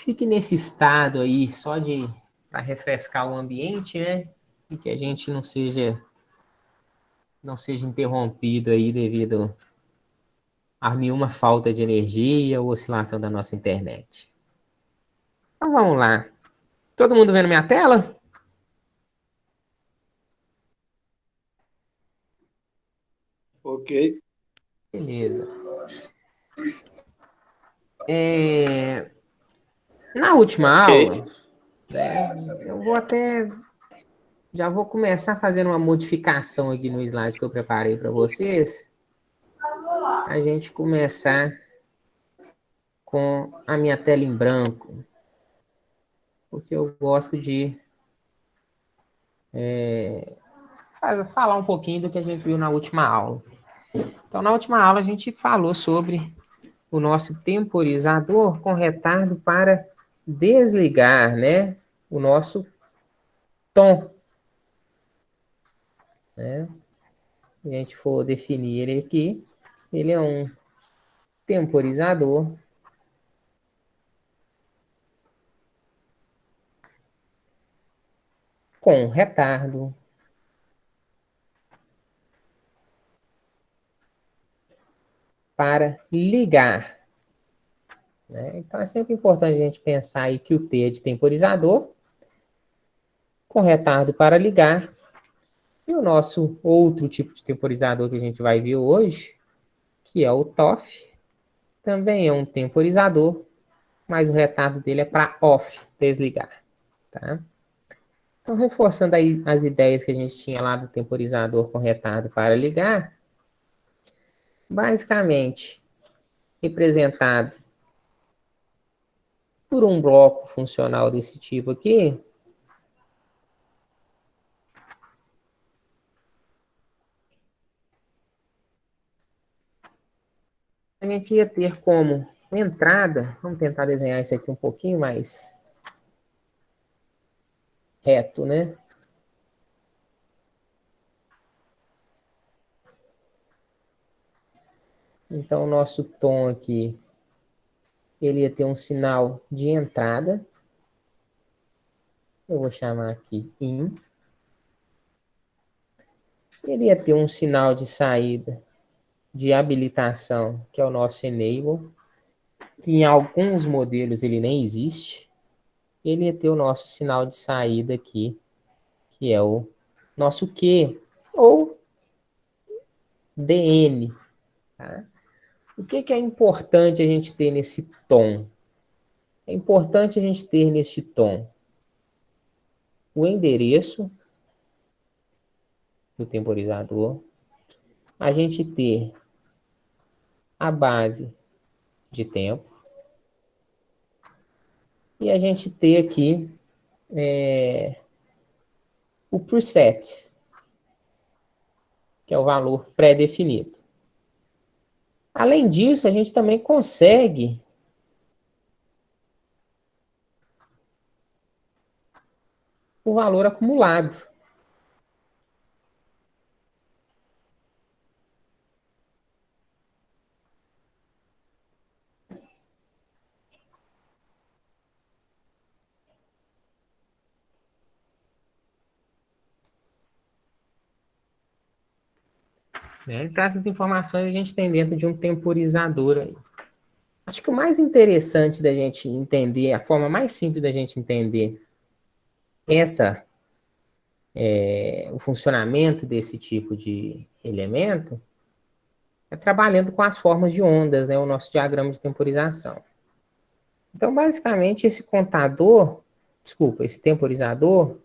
fique nesse estado aí, só de para refrescar o ambiente, né? E que a gente não seja interrompido aí devido a nenhuma falta de energia ou oscilação da nossa internet. Então vamos lá. Todo mundo vendo minha tela? Ok, Beleza. Na última ok. aula, né, eu vou até já vou começar fazendo uma modificação aqui no slide que eu preparei para vocês. A gente começar com a minha tela em branco, porque eu gosto de falar um pouquinho do que a gente viu na última aula. Então, na última aula, a gente falou sobre o nosso temporizador com retardo para desligar, né, o nosso tom, né? Se a gente for definir ele aqui, ele é um temporizador com retardo para ligar, né? Então é sempre importante a gente pensar aí que o T é de temporizador, com retardo para ligar, e o nosso outro tipo de temporizador que a gente vai ver hoje, que é o TOF, também é um temporizador, mas o retardo dele é para off, desligar, tá? Então, reforçando aí as ideias que a gente tinha lá do temporizador com retardo para ligar, basicamente representado por um bloco funcional desse tipo aqui, a gente ia ter como entrada, vamos tentar desenhar isso aqui um pouquinho mais reto, né? Então, o nosso tom aqui, ele ia ter um sinal de entrada, eu vou chamar aqui IN. Ele ia ter um sinal de saída de habilitação, que é o nosso Enable, que em alguns modelos ele nem existe. Ele ia ter o nosso sinal de saída aqui, que é o nosso Q, ou DN. Tá? O que é importante a gente ter nesse tom? É importante a gente ter nesse tom o endereço do temporizador, a gente ter a base de tempo e a gente ter aqui o preset, que é o valor pré-definido. Além disso, a gente também consegue o valor acumulado. Né? Então, essas informações a gente tem dentro de um temporizador aí. Acho que o mais interessante da gente entender, a forma mais simples da gente entender essa, o funcionamento desse tipo de elemento é trabalhando com as formas de ondas, né? O nosso diagrama de temporização. Então, basicamente, esse temporizador,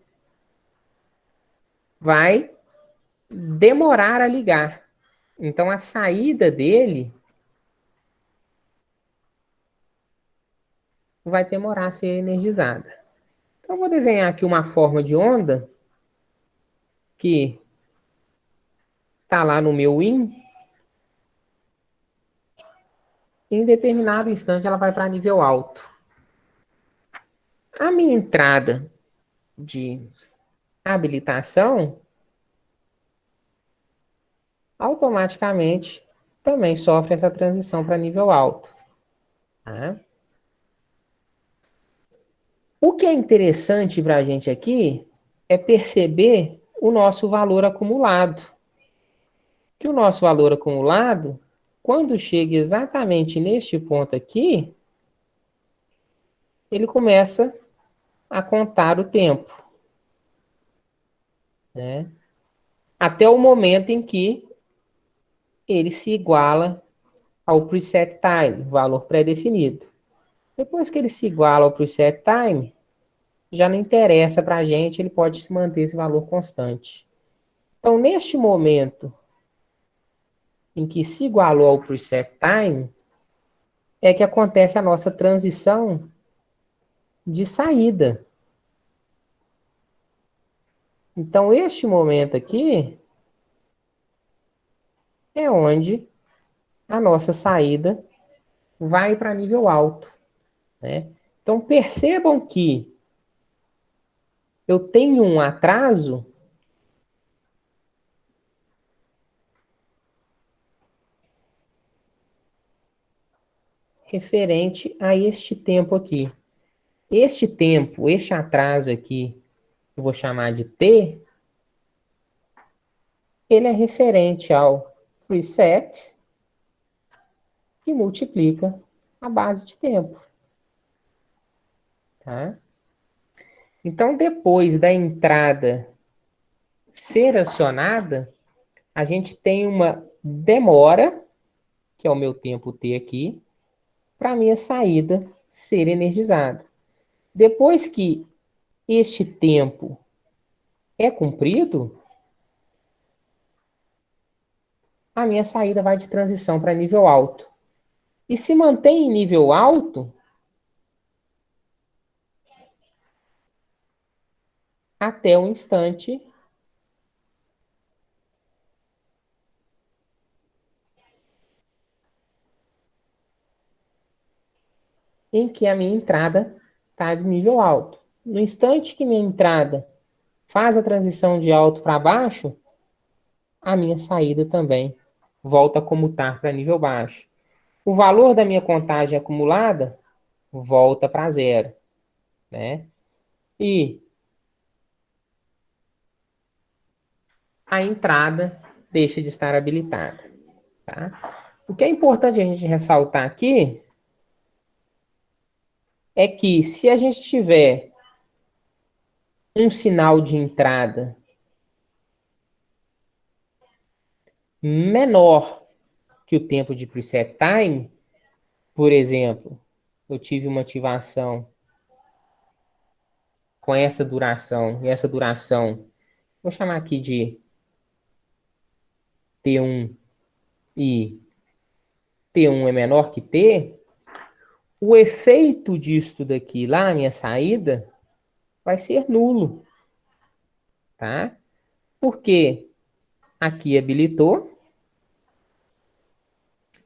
vai demorar a ligar. Então, a saída dele vai demorar a ser energizada. Então, eu vou desenhar aqui uma forma de onda que está lá no meu IN. Em determinado instante, ela vai para nível alto. A minha entrada de habilitação, automaticamente, também sofre essa transição para nível alto. Tá? O que é interessante para a gente aqui é perceber o nosso valor acumulado. Que o nosso valor acumulado, quando chega exatamente neste ponto aqui, ele começa a contar o tempo, né? Até o momento em que ele se iguala ao preset time, valor pré-definido. Depois que ele se iguala ao preset time, já não interessa para a gente, ele pode se manter esse valor constante. Então, neste momento em que se igualou ao preset time, é que acontece a nossa transição de saída. Então, este momento aqui é onde a nossa saída vai para nível alto, né? Então, percebam que eu tenho um atraso referente a este tempo aqui. Este tempo, este atraso aqui, eu vou chamar de T, ele é referente ao preset que multiplica a base de tempo, tá? Então, depois da entrada ser acionada, a gente tem uma demora, que é o meu tempo T aqui, para a minha saída ser energizada. Depois que este tempo é cumprido, a minha saída vai de transição para nível alto. E se mantém em nível alto até o instante em que a minha entrada está de nível alto. No instante que minha entrada faz a transição de alto para baixo, a minha saída também volta a comutar para nível baixo. O valor da minha contagem acumulada volta para zero, né? E a entrada deixa de estar habilitada, tá? O que é importante a gente ressaltar aqui é que se a gente tiver um sinal de entrada menor que o tempo de preset time, por exemplo, eu tive uma ativação com essa duração, e essa duração, vou chamar aqui de T1 e T1 é menor que T, o efeito disto daqui lá na minha saída vai ser nulo, tá? Porque aqui habilitou,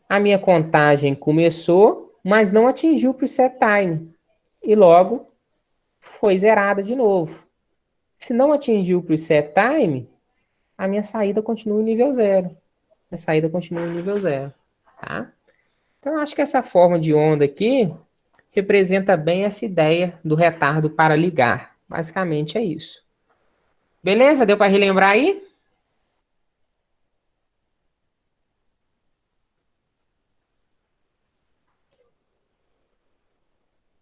a minha contagem começou, mas não atingiu o preset time, e logo foi zerada de novo. Se não atingiu o preset time, a minha saída continua em nível zero. A saída continua em nível zero, tá? Então, acho que essa forma de onda aqui representa bem essa ideia do retardo para ligar. Basicamente é isso. Beleza? Deu para relembrar aí?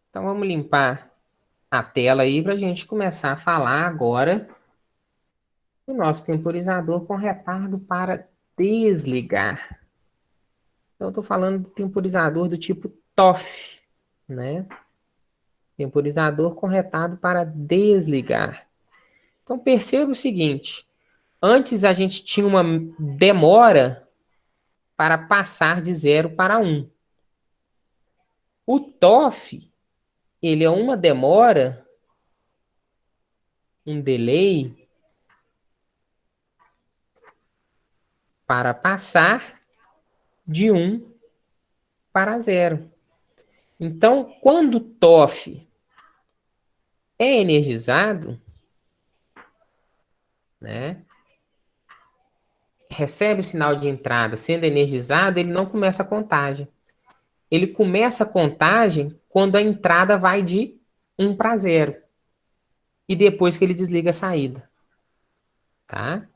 Então, vamos limpar a tela aí para a gente começar a falar agora do nosso temporizador com retardo para desligar. Então, eu estou falando do temporizador do tipo TOF, né? Temporizador com retardo para desligar. Então, perceba o seguinte: antes a gente tinha uma demora para passar de 0 para 1. O TOF, ele é uma demora, um delay, para passar de 1 para 0. Então, quando o TOF é energizado, né, recebe o sinal de entrada sendo energizado, ele não começa a contagem. Ele começa a contagem quando a entrada vai de 1 para 0. E depois que ele desliga a saída, tá?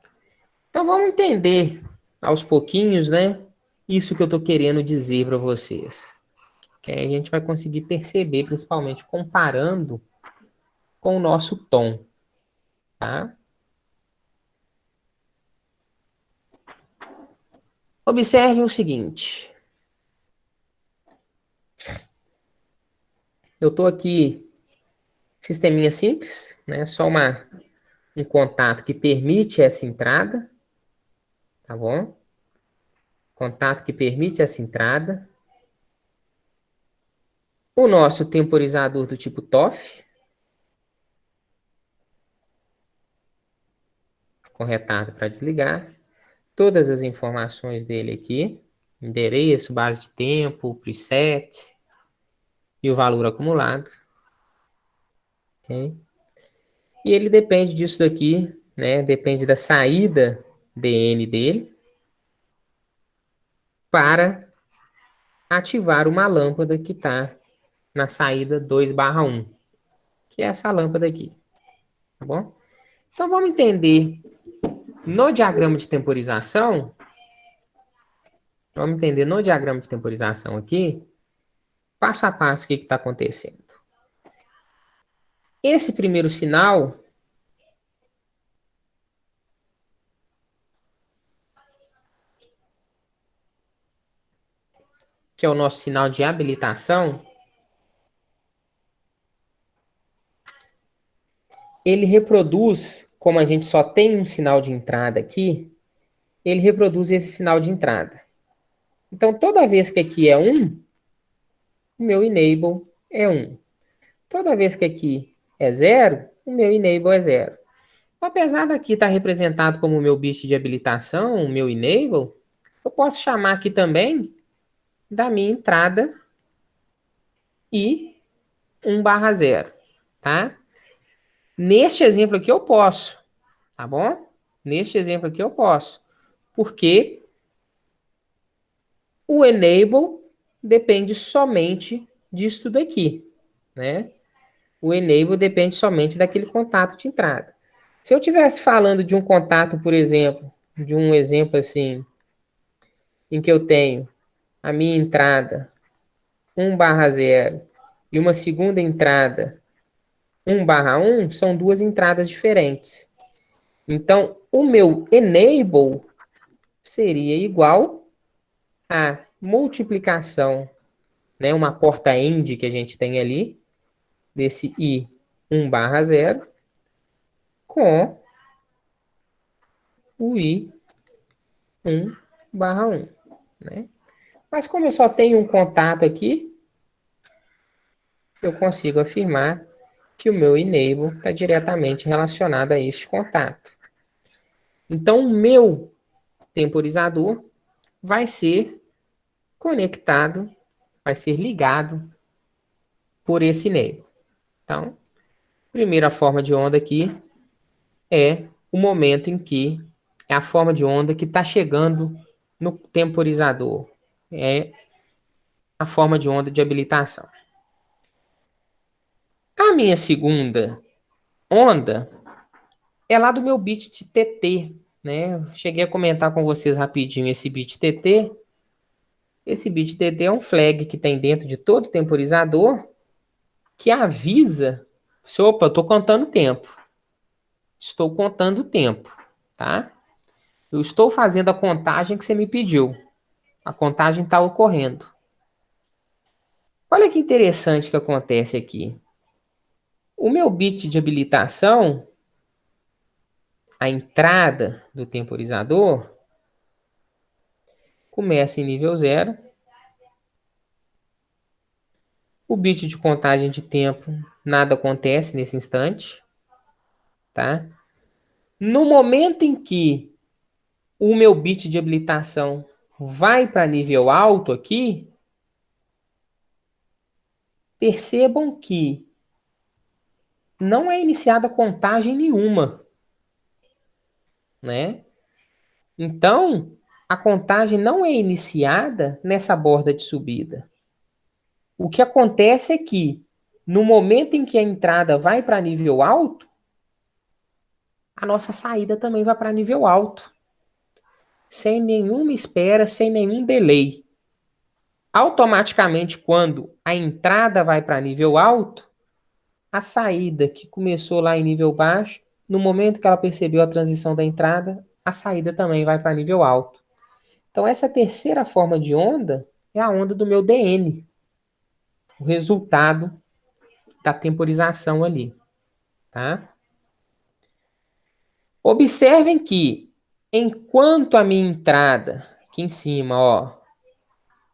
Então vamos entender aos pouquinhos, né? Isso que eu estou querendo dizer para vocês. Que aí a gente vai conseguir perceber, principalmente comparando com o nosso tom, tá? Observe o seguinte. Eu estou aqui, sisteminha simples, né? Só um contato que permite essa entrada, tá bom? Contato que permite essa entrada. O nosso temporizador do tipo TOF, com retardo para desligar. Todas as informações dele aqui. Endereço, base de tempo, preset e o valor acumulado. Okay? E ele depende disso daqui, né? Depende da saída DN dele para ativar uma lâmpada que está na saída 2/1, que é essa lâmpada aqui, tá bom? Então vamos entender no diagrama de temporização, aqui, passo a passo o que está acontecendo. Esse primeiro sinal, que é o nosso sinal de habilitação, ele reproduz, como a gente só tem um sinal de entrada aqui, ele reproduz esse sinal de entrada. Então, toda vez que aqui é 1, o meu enable é 1. Toda vez que aqui é 0, o meu enable é 0. Apesar daqui estar representado como o meu bit de habilitação, o meu enable, eu posso chamar aqui também da minha entrada e 1/0, tá? Neste exemplo aqui eu posso, tá bom? Neste exemplo aqui eu posso, porque o enable depende somente disso daqui, né? O enable depende somente daquele contato de entrada. Se eu estivesse falando de um contato, por exemplo, de um exemplo assim, em que eu tenho a minha entrada 1/0 e uma segunda entrada 1/1, são duas entradas diferentes. Então, o meu enable seria igual a multiplicação, né, uma porta AND que a gente tem ali, desse I 1/0, com o I 1/1, né? Mas como eu só tenho um contato aqui, eu consigo afirmar que o meu enable está diretamente relacionado a este contato. Então, o meu temporizador vai ser conectado, vai ser ligado por esse enable. Então, primeira forma de onda aqui é o momento em que é a forma de onda que está chegando no temporizador. É a forma de onda de habilitação. A minha segunda onda é lá do meu bit de TT, né? Eu cheguei a comentar com vocês rapidinho esse bit TT. Esse bit TT é um flag que tem dentro de todo temporizador que avisa, opa, eu estou contando tempo. Estou contando tempo, tá? Eu estou fazendo a contagem que você me pediu. A contagem está ocorrendo. Olha que interessante que acontece aqui. O meu bit de habilitação, a entrada do temporizador, começa em nível 0. O bit de contagem de tempo, nada acontece nesse instante, tá? No momento em que o meu bit de habilitação vai para nível alto aqui, percebam que não é iniciada contagem nenhuma, né? Então, a contagem não é iniciada nessa borda de subida. O que acontece é que no momento em que a entrada vai para nível alto, a nossa saída também vai para nível alto. Sem nenhuma espera, sem nenhum delay. Automaticamente, quando a entrada vai para nível alto, a saída que começou lá em nível baixo, no momento que ela percebeu a transição da entrada, a saída também vai para nível alto. Então, essa terceira forma de onda é a onda do meu DN, o resultado da temporização ali, tá? Observem que, enquanto a minha entrada, aqui em cima, ó,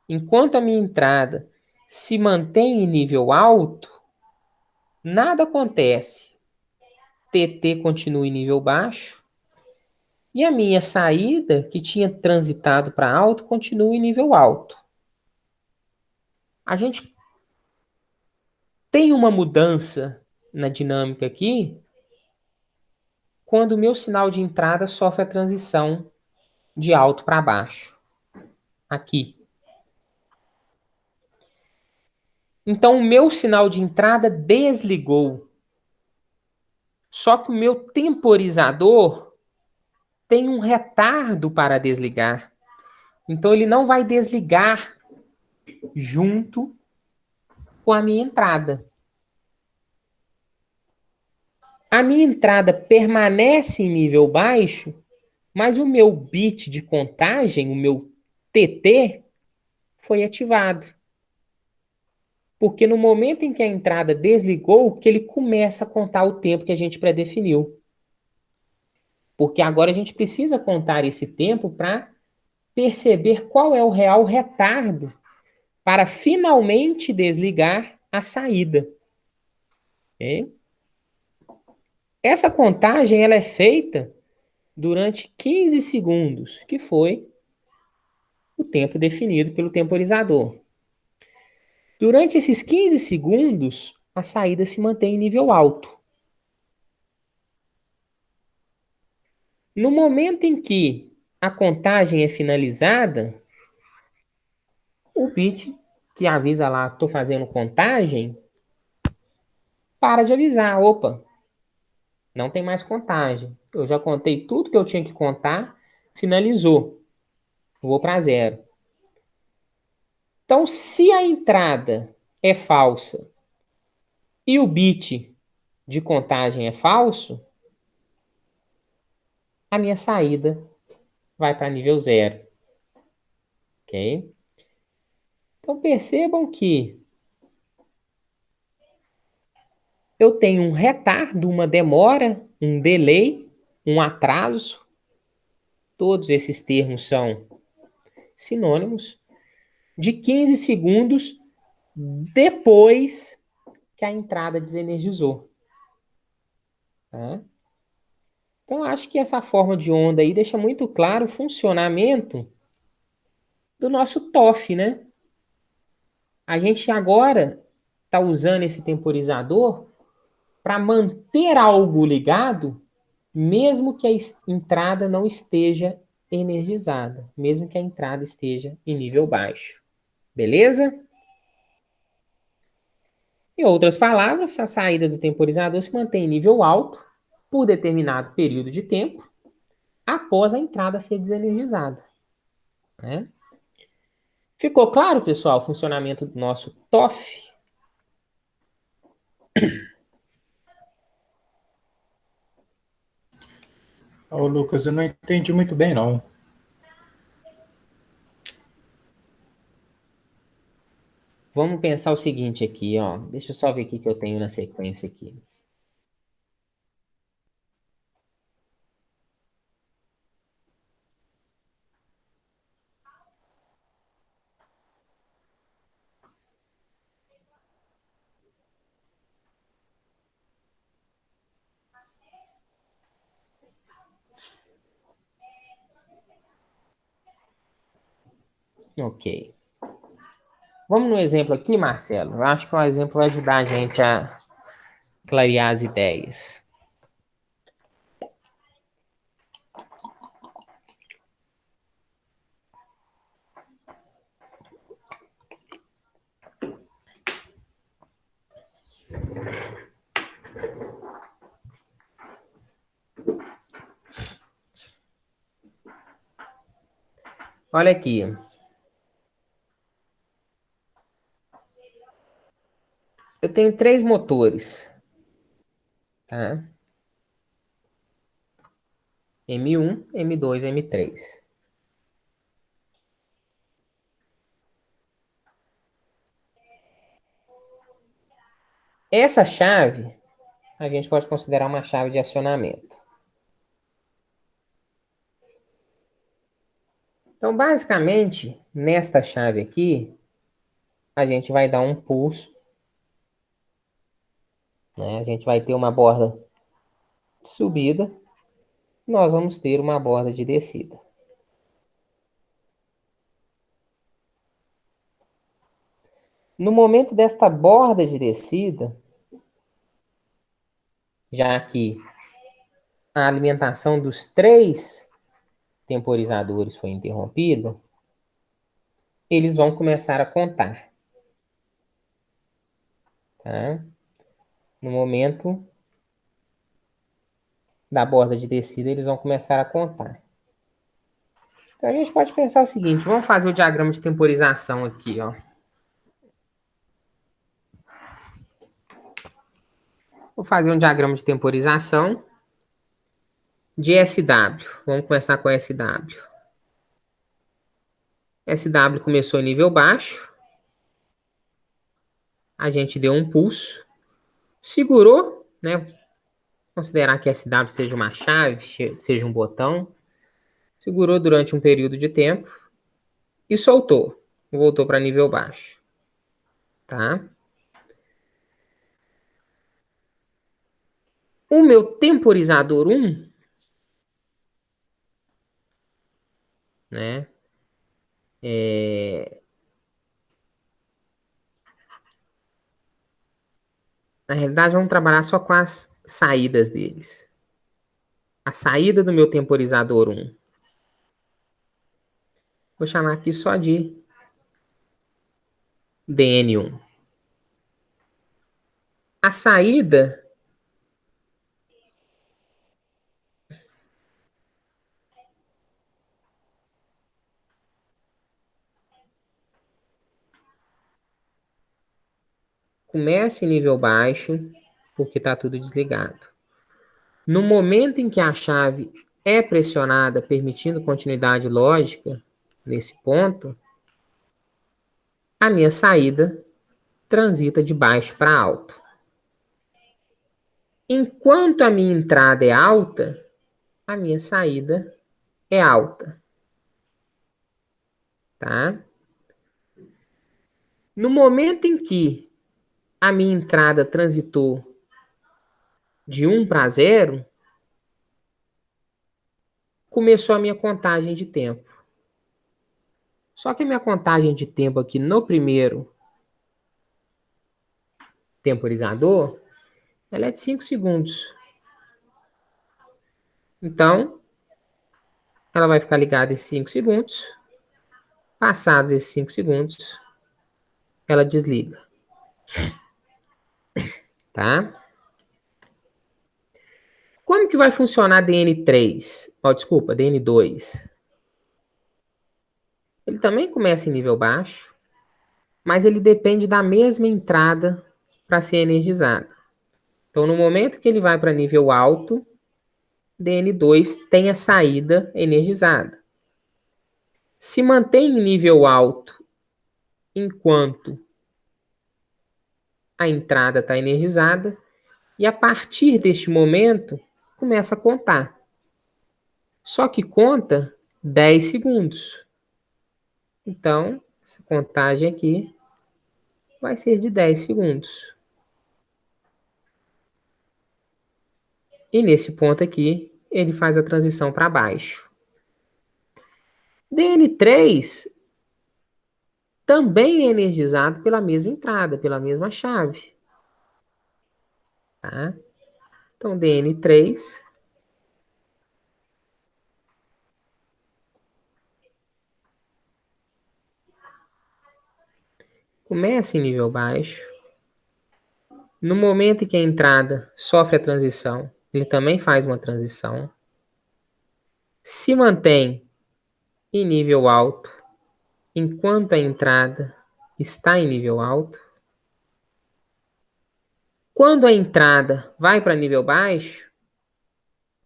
enquanto a minha entrada se mantém em nível alto, nada acontece. TT continua em nível baixo e a minha saída, que tinha transitado para alto, continua em nível alto. A gente tem uma mudança na dinâmica aqui quando o meu sinal de entrada sofre a transição de alto para baixo. Aqui. Então, o meu sinal de entrada desligou. Só que o meu temporizador tem um retardo para desligar. Então, ele não vai desligar junto com a minha entrada. A minha entrada permanece em nível baixo, mas o meu bit de contagem, o meu TT, foi ativado. Porque no momento em que a entrada desligou, que ele começa a contar o tempo que a gente pré-definiu. Porque agora a gente precisa contar esse tempo para perceber qual é o real retardo para finalmente desligar a saída. Okay? Essa contagem ela é feita durante 15 segundos, que foi o tempo definido pelo temporizador. Durante esses 15 segundos, a saída se mantém em nível alto. No momento em que a contagem é finalizada, o bit que avisa lá, estou fazendo contagem, para de avisar. Opa, não tem mais contagem. Eu já contei tudo que eu tinha que contar, finalizou. Vou para zero. Então, se a entrada é falsa e o bit de contagem é falso, a minha saída vai para nível zero. Ok? Então, percebam que eu tenho um retardo, uma demora, um delay, um atraso. Todos esses termos são sinônimos de 15 segundos depois que a entrada desenergizou. Tá? Então, acho que essa forma de onda aí deixa muito claro o funcionamento do nosso TOF, né? A gente agora está usando esse temporizador para manter algo ligado, mesmo que a entrada não esteja energizada, mesmo que a entrada esteja em nível baixo. Beleza? Em outras palavras, a saída do temporizador se mantém em nível alto por determinado período de tempo após a entrada ser desenergizada. Né? Ficou claro, pessoal, o funcionamento do nosso TOF? Ô, Lucas, eu não entendi muito bem, não. Vamos pensar o seguinte aqui, ó. Deixa eu só ver o que eu tenho na sequência aqui. Ok. Vamos no exemplo aqui, Marcelo. Eu acho que um exemplo vai ajudar a gente a clarear as ideias. Olha aqui. Eu tenho 3 motores, tá? M1, M2, M3. Essa chave, a gente pode considerar uma chave de acionamento. Então, basicamente, nesta chave aqui, a gente vai dar um pulso, né? A gente vai ter uma borda de subida, nós vamos ter uma borda de descida. No momento desta borda de descida, já que a alimentação dos 3 temporizadores foi interrompida, eles vão começar a contar, tá? No momento da borda de descida, eles vão começar a contar. Então, a gente pode pensar o seguinte, vamos fazer o diagrama de temporização aqui, ó. Vou fazer um diagrama de temporização de SW. Vamos começar com SW. SW começou em nível baixo. A gente deu um pulso. Segurou, né? Considerar que SW seja uma chave, seja um botão. Segurou durante um período de tempo e soltou. Voltou para nível baixo. Tá? O meu temporizador 1, né? Na realidade, vamos trabalhar só com as saídas deles. A saída do meu temporizador 1. Vou chamar aqui só de DN1. A saída começa em nível baixo, porque está tudo desligado. No momento em que a chave é pressionada, permitindo continuidade lógica, nesse ponto, a minha saída transita de baixo para alto. Enquanto a minha entrada é alta, a minha saída é alta. Tá? No momento em que a minha entrada transitou de 1 para 0, começou a minha contagem de tempo. Só que a minha contagem de tempo aqui no primeiro temporizador, ela é de 5 segundos. Então, ela vai ficar ligada esses 5 segundos. Passados esses 5 segundos, ela desliga. Tá? Como que vai funcionar DN3? Desculpa, DN2. Ele também começa em nível baixo, mas ele depende da mesma entrada para ser energizado. Então, no momento que ele vai para nível alto, DN2 tem a saída energizada. Se mantém em nível alto enquanto a entrada está energizada, e a partir deste momento começa a contar. Só que conta 10 segundos. Então, essa contagem aqui vai ser de 10 segundos. E nesse ponto aqui, ele faz a transição para baixo. DN3 também é energizado pela mesma entrada, pela mesma chave. Tá? Então, DN3 começa em nível baixo. No momento em que a entrada sofre a transição, ele também faz uma transição. Se mantém em nível alto enquanto a entrada está em nível alto. Quando a entrada vai para nível baixo,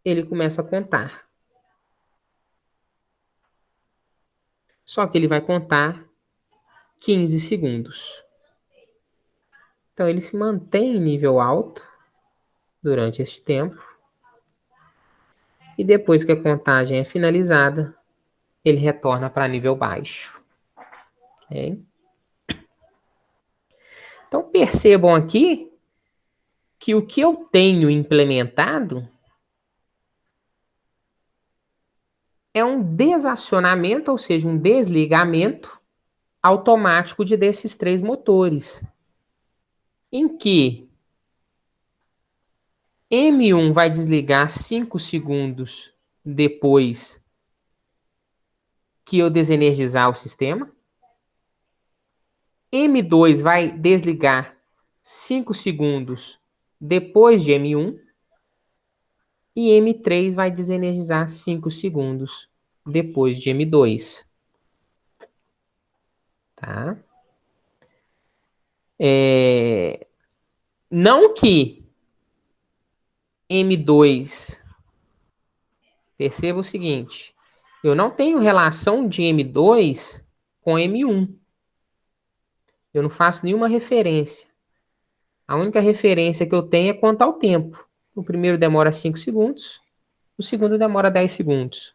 ele começa a contar. Só que ele vai contar 15 segundos. Então, ele se mantém em nível alto durante este tempo. E depois que a contagem é finalizada, ele retorna para nível baixo. Okay? Então, percebam aqui que o que eu tenho implementado é um desacionamento, ou seja, um desligamento automático desses três motores, em que M1 vai desligar 5 segundos depois que eu desenergizar o sistema. M2 vai desligar 5 segundos depois de M1. E M3 vai desenergizar 5 segundos depois de M2. Tá? Não que M2... Perceba o seguinte. Eu não tenho relação de M2 com M1. Eu não faço nenhuma referência. A única referência que eu tenho é quanto ao tempo. O primeiro demora 5 segundos, o segundo demora 10 segundos.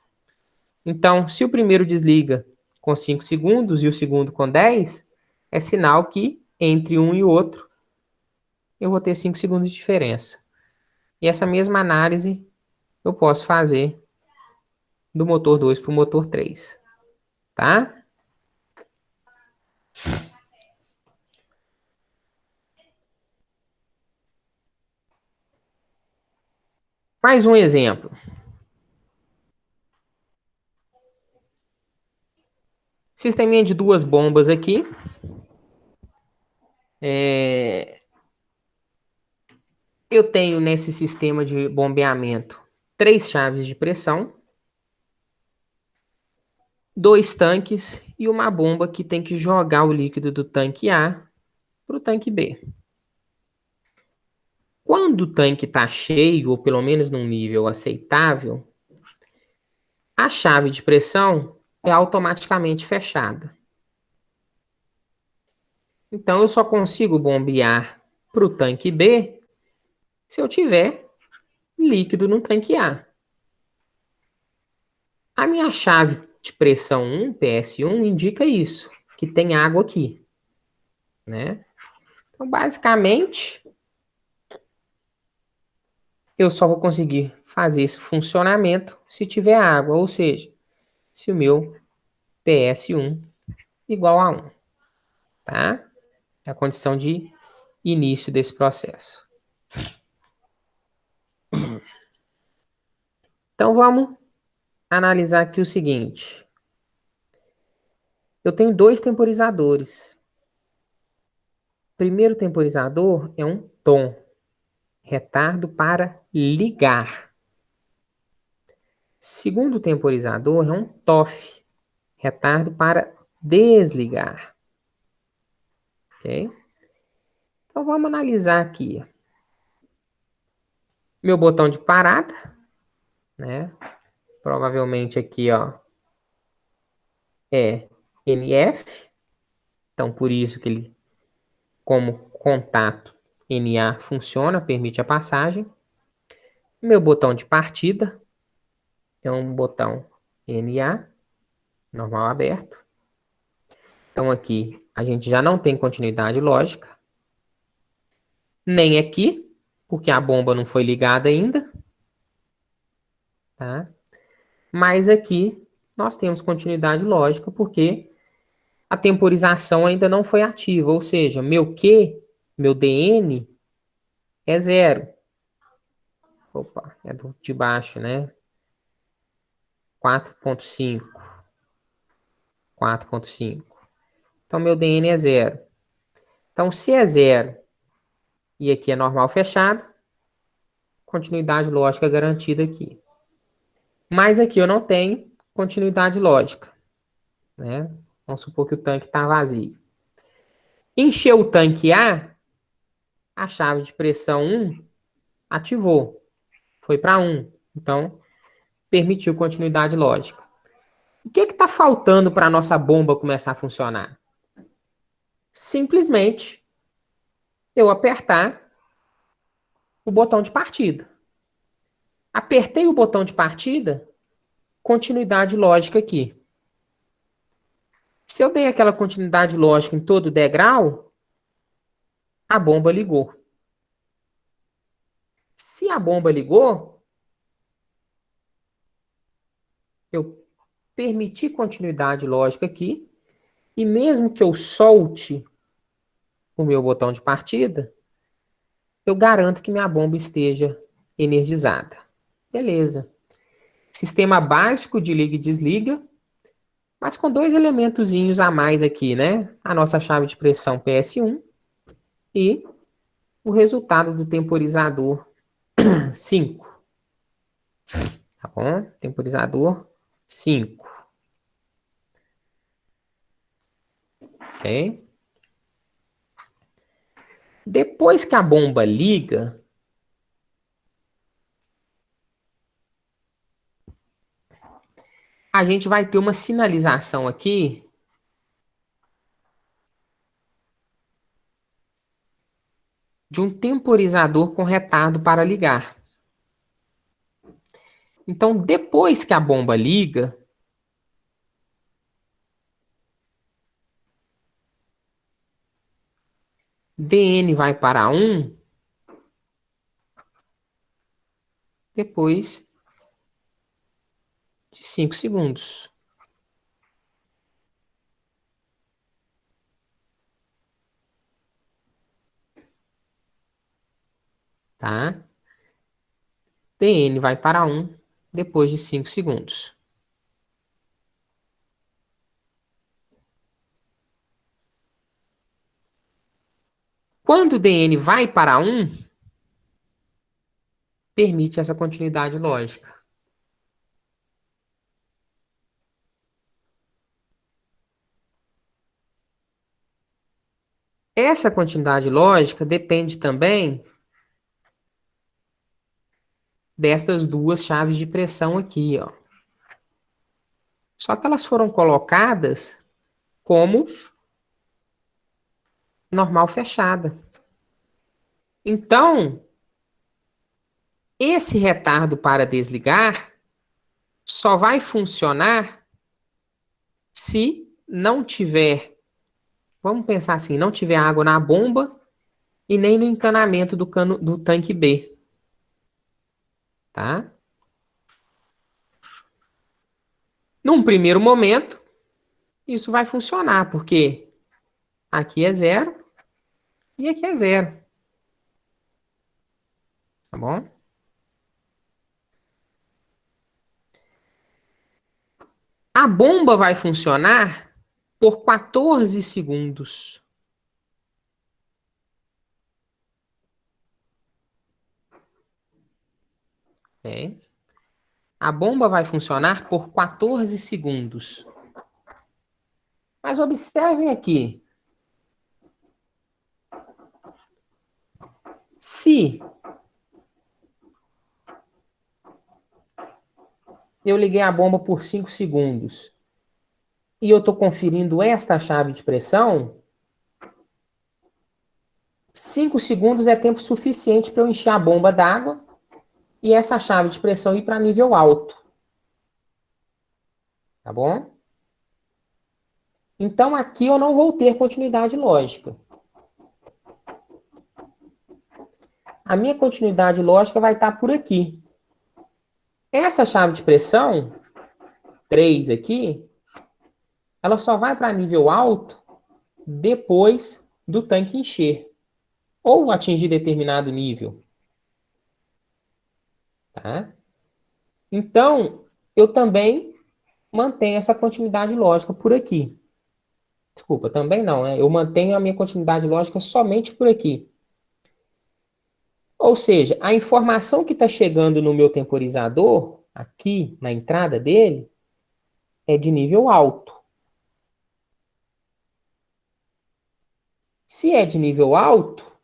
Então, se o primeiro desliga com 5 segundos e o segundo com 10, é sinal que entre um e o outro eu vou ter 5 segundos de diferença. E essa mesma análise eu posso fazer do motor 2 para o motor 3. Tá? Mais um exemplo. Sisteminha de duas bombas aqui. Eu tenho nesse sistema de bombeamento 3 chaves de pressão, 2 tanques e uma bomba que tem que jogar o líquido do tanque A para o tanque B. Quando o tanque está cheio, ou pelo menos num nível aceitável, a chave de pressão é automaticamente fechada. Então, eu só consigo bombear para o tanque B se eu tiver líquido no tanque A. A minha chave de pressão 1, PS1, indica isso, que tem água aqui, né? Então, basicamente, eu só vou conseguir fazer esse funcionamento se tiver água, ou seja, se o meu PS1 igual a 1, tá? É a condição de início desse processo. Então, vamos analisar aqui o seguinte. Eu tenho 2 temporizadores. O primeiro temporizador é um tom, retardo para ligar. Segundo temporizador é um TOF, retardo para desligar. Ok? Então, vamos analisar aqui. Meu botão de parada, né? Provavelmente aqui, ó, é NF. Então, por isso que ele, como contato NA, funciona, permite a passagem. Meu botão de partida é um botão NA, normal aberto. Então, aqui a gente já não tem continuidade lógica. Nem aqui, porque a bomba não foi ligada ainda. Tá? Mas aqui nós temos continuidade lógica, porque a temporização ainda não foi ativa, ou seja, meu Q, meu DN é 0. Opa, é do de baixo, né? 4.5. 4.5. Então, meu DN é 0. Então, se é 0 e aqui é normal fechado, continuidade lógica garantida aqui. Mas aqui eu não tenho continuidade lógica. né? Vamos supor que o tanque está vazio. Encheu o tanque a chave de pressão 1 ativou. Foi para 1. Então, permitiu continuidade lógica. O que está faltando para a nossa bomba começar a funcionar? Simplesmente eu apertar o botão de partida. Apertei o botão de partida, continuidade lógica aqui. Se eu dei aquela continuidade lógica em todo o degrau, a bomba ligou. Se a bomba ligou, eu permiti continuidade lógica aqui, e mesmo que eu solte o meu botão de partida, eu garanto que minha bomba esteja energizada. Beleza. Sistema básico de liga e desliga, mas com dois elementozinhos a mais aqui, né? A nossa chave de pressão PS1 e o resultado do temporizador 5. Tá bom? Temporizador 5. Ok? Depois que a bomba liga, a gente vai ter uma sinalização aqui de um temporizador com retardo para ligar. Então, depois que a bomba liga, DN vai para 1 depois de 5 segundos. Tá? DN vai para 1 depois de 5 segundos. Quando o DN vai para 1, permite essa continuidade lógica. Essa continuidade lógica depende também destas duas chaves de pressão aqui, ó. Só que elas foram colocadas como normal fechada. Então, esse retardo para desligar só vai funcionar se não tiver, vamos pensar assim, não tiver água na bomba e nem no encanamento do tanque B. Tá? Num primeiro momento, isso vai funcionar, porque aqui é 0 e aqui é 0. Tá bom? A bomba vai funcionar por 14 segundos. Okay? A bomba vai funcionar por 14 segundos. Mas observem aqui. Se eu liguei a bomba por 5 segundos e eu estou conferindo esta chave de pressão, 5 segundos é tempo suficiente para eu encher a bomba d'água e essa chave de pressão ir para nível alto. Tá bom? Então aqui eu não vou ter continuidade lógica. A minha continuidade lógica vai estar por aqui. Essa chave de pressão, 3 aqui, ela só vai para nível alto depois do tanque encher. Ou atingir determinado nível. Tá? Então, eu também mantenho essa continuidade lógica por aqui. Desculpa, também não, né? Eu mantenho a minha continuidade lógica somente por aqui. Ou seja, a informação que está chegando no meu temporizador, aqui na entrada dele, é de nível alto. Se é de nível alto,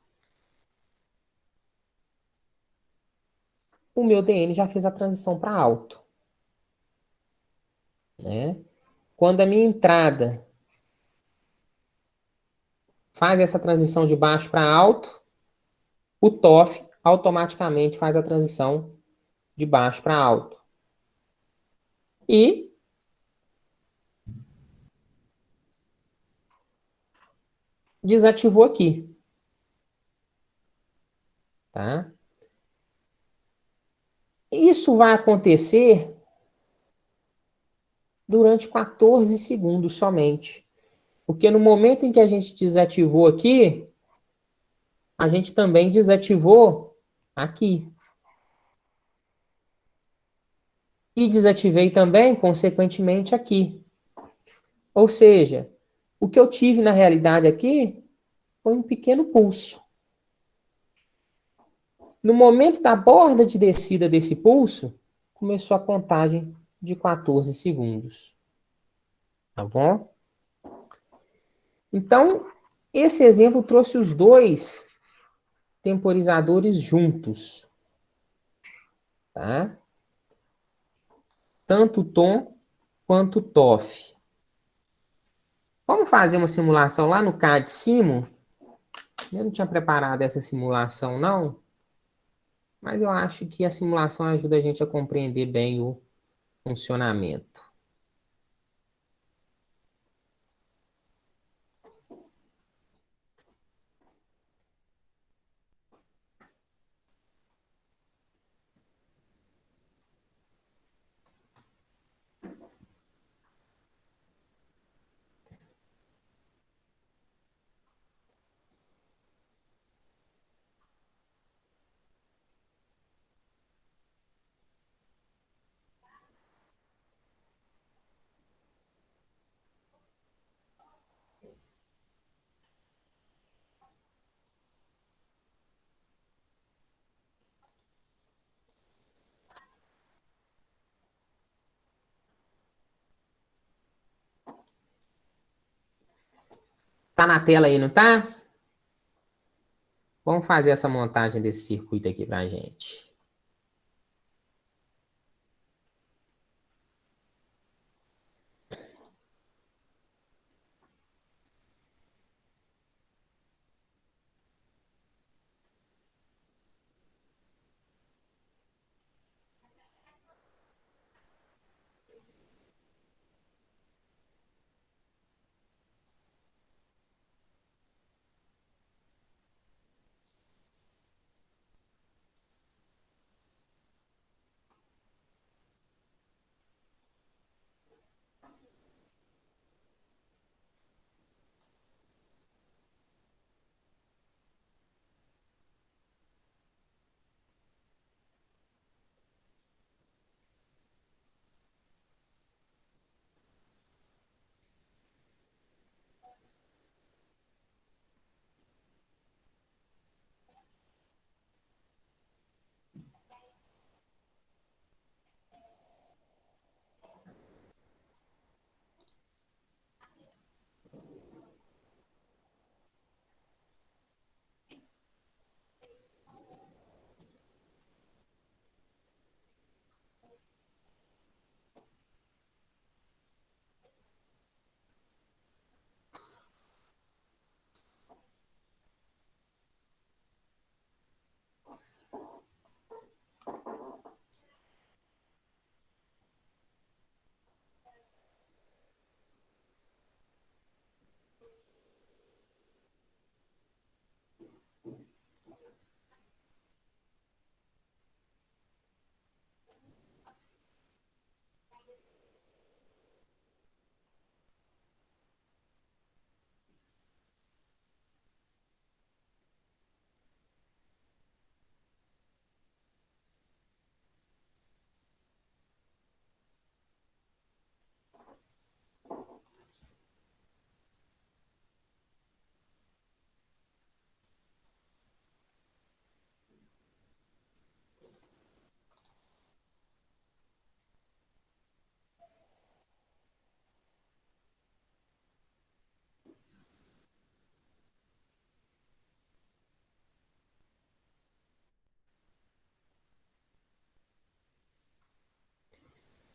o meu DN já fez a transição para alto, né? Quando a minha entrada faz essa transição de baixo para alto, o TOF automaticamente faz a transição de baixo para alto. E desativou aqui, tá? Isso vai acontecer durante 14 segundos somente. Porque no momento em que a gente desativou aqui, a gente também desativou aqui. E desativei também, consequentemente, aqui. Ou seja, o que eu tive na realidade aqui foi um pequeno pulso. No momento da borda de descida desse pulso, começou a contagem de 14 segundos. Tá bom? Então, esse exemplo trouxe os dois temporizadores juntos. Tá? Tanto o tom quanto o TOF. Vamos fazer uma simulação lá no CAD Simo? Eu não tinha preparado essa simulação, não. Mas eu acho que a simulação ajuda a gente a compreender bem o funcionamento. Tá na tela aí, não tá? Vamos fazer essa montagem desse circuito aqui pra gente.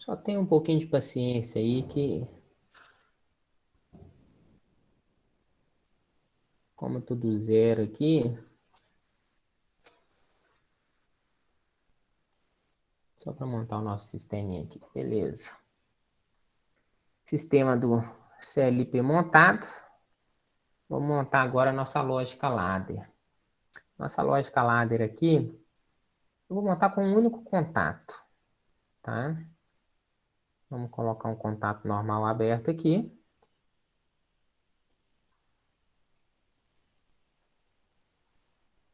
Só tenha um pouquinho de paciência aí que, como tudo zero aqui, só para montar o nosso sisteminha aqui, beleza. Sistema do CLP montado. Vou montar agora a nossa lógica ladder. Nossa lógica ladder aqui, eu vou montar com um único contato, tá? Vamos colocar um contato normal aberto aqui.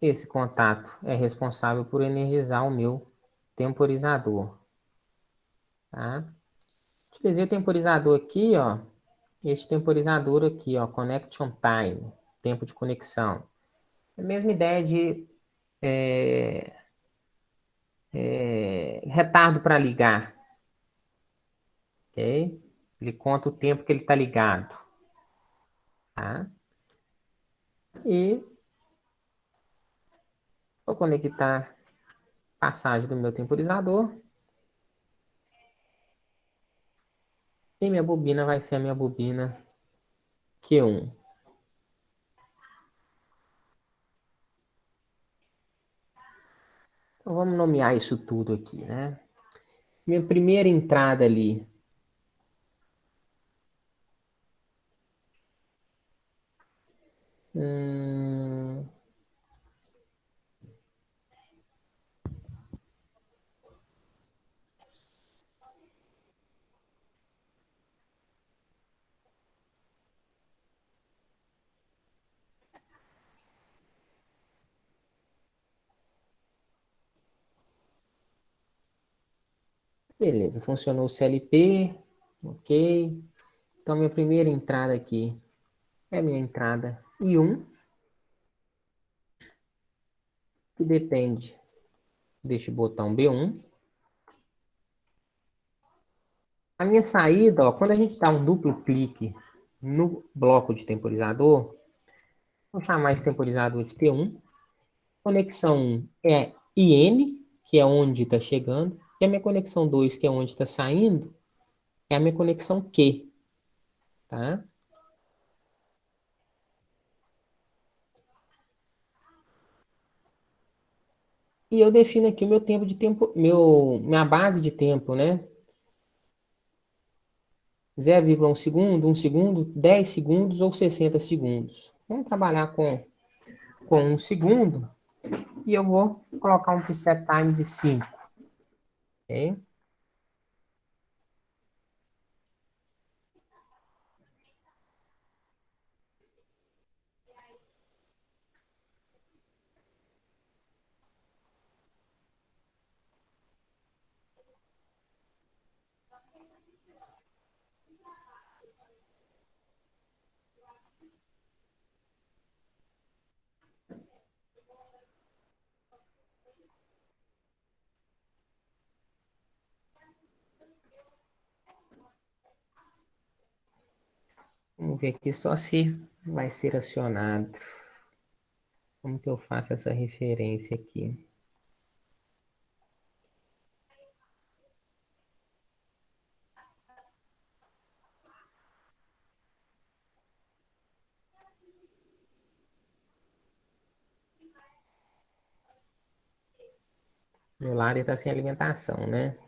Esse contato é responsável por energizar o meu temporizador, tá? Utilizei o temporizador aqui, ó. Este temporizador aqui, ó, connection time, tempo de conexão. É a mesma ideia de retardo para ligar, ok? Ele conta o tempo que ele está ligado, tá? E vou conectar a passagem do meu temporizador. E minha bobina vai ser a minha bobina Q1. Então vamos nomear isso tudo aqui, né? Minha primeira entrada ali. Hum, beleza, funcionou o CLP, ok. Então minha primeira entrada aqui é minha entrada I1, que depende deste botão B1. A minha saída, ó, quando a gente dá um duplo clique no bloco de temporizador, vou chamar esse temporizador de T1. Conexão 1 é IN, que é onde está chegando, e a minha conexão 2, que é onde está saindo, é a minha conexão Q, tá? E eu defino aqui o meu tempo de tempo, minha base de tempo, né? 0,1 segundo, 1 segundo, 10 segundos ou 60 segundos. Vamos trabalhar com 1 segundo e eu vou colocar um preset time de 5. Ok? Vamos ver aqui só se vai ser acionado. Como que eu faço essa referência aqui? Meu lar está sem alimentação, né?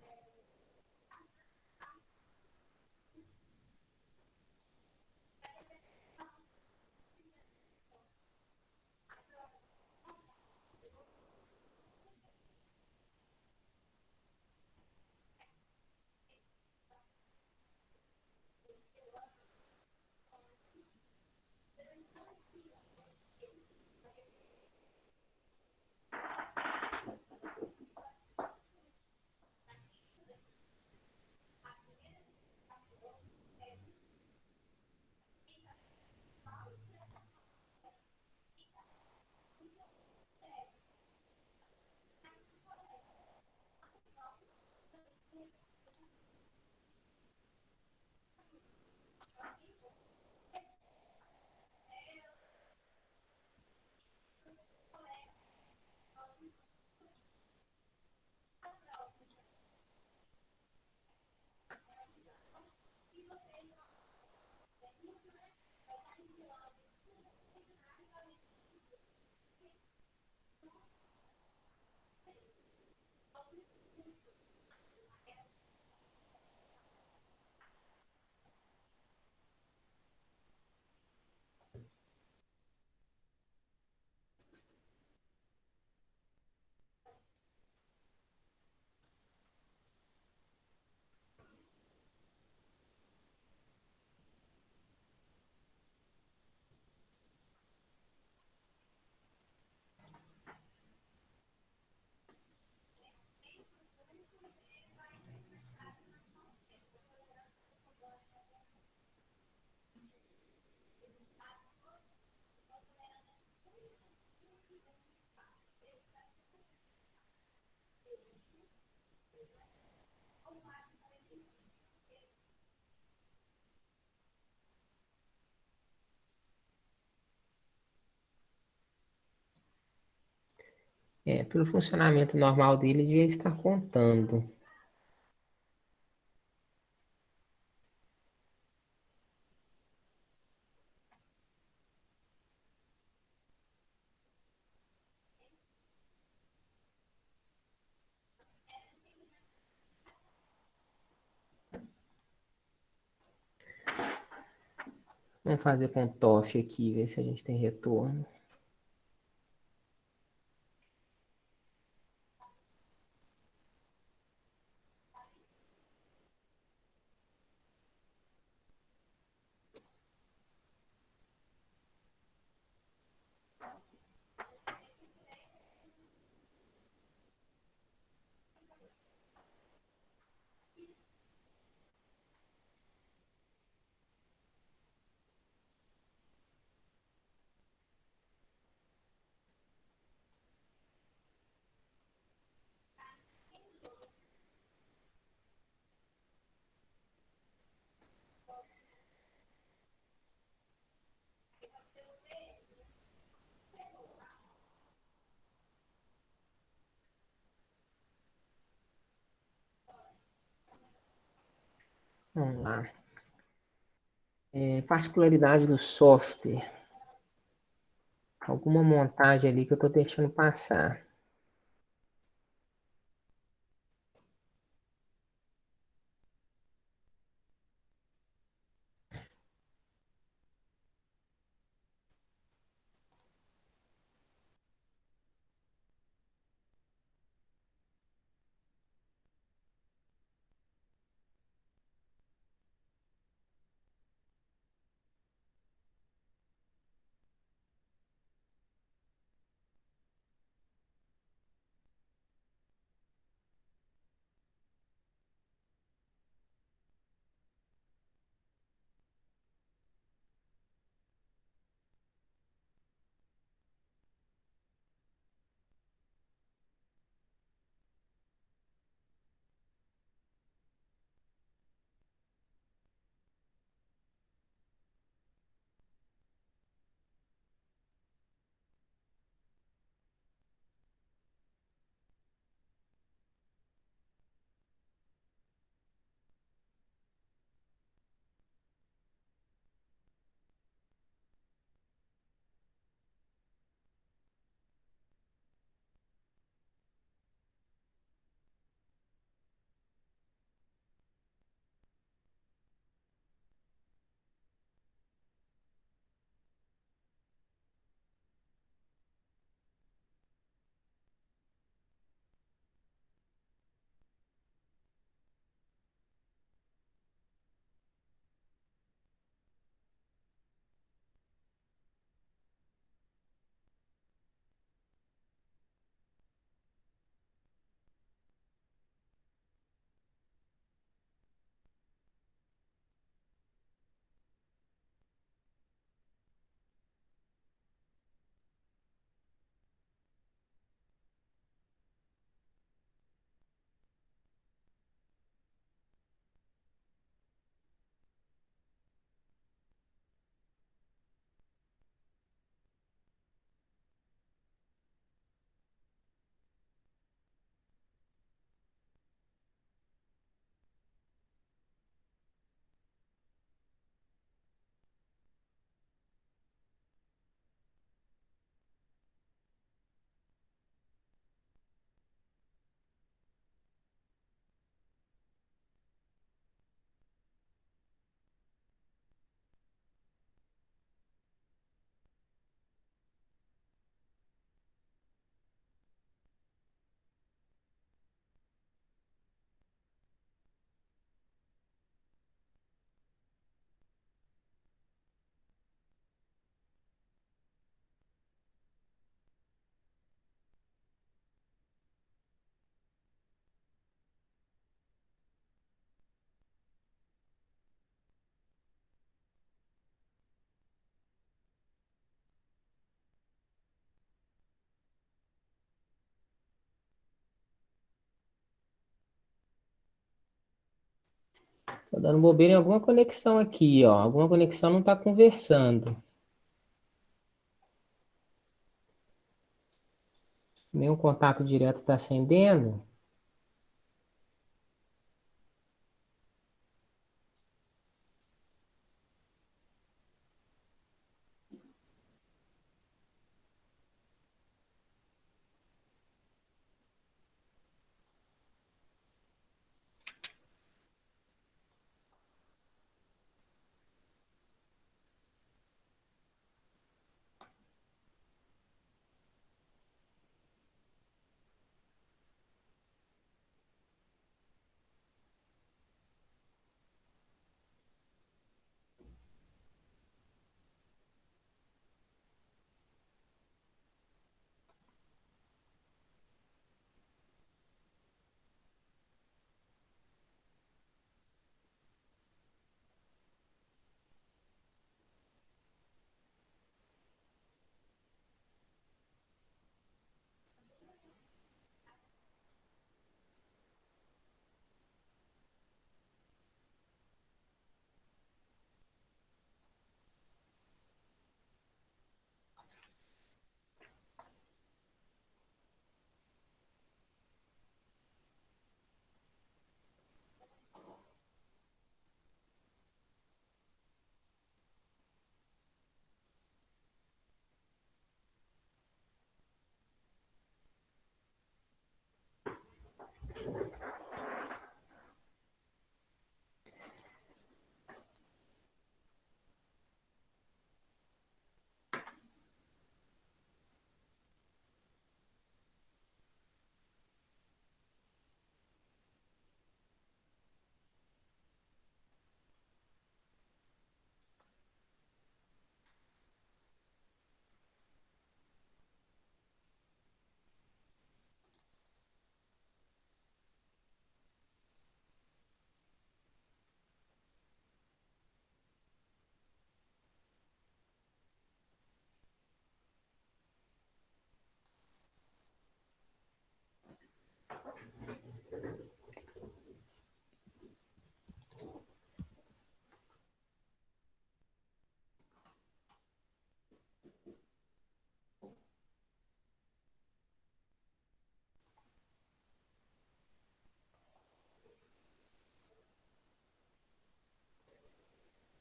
Pelo funcionamento normal dele, ele devia estar contando. Vamos fazer com TOF aqui, ver se a gente tem retorno. Vamos lá. Particularidade do software. Alguma montagem ali que eu estou deixando passar. Tô dando bobeira em alguma conexão aqui, ó. Alguma conexão não tá conversando. Nenhum contato direto está acendendo.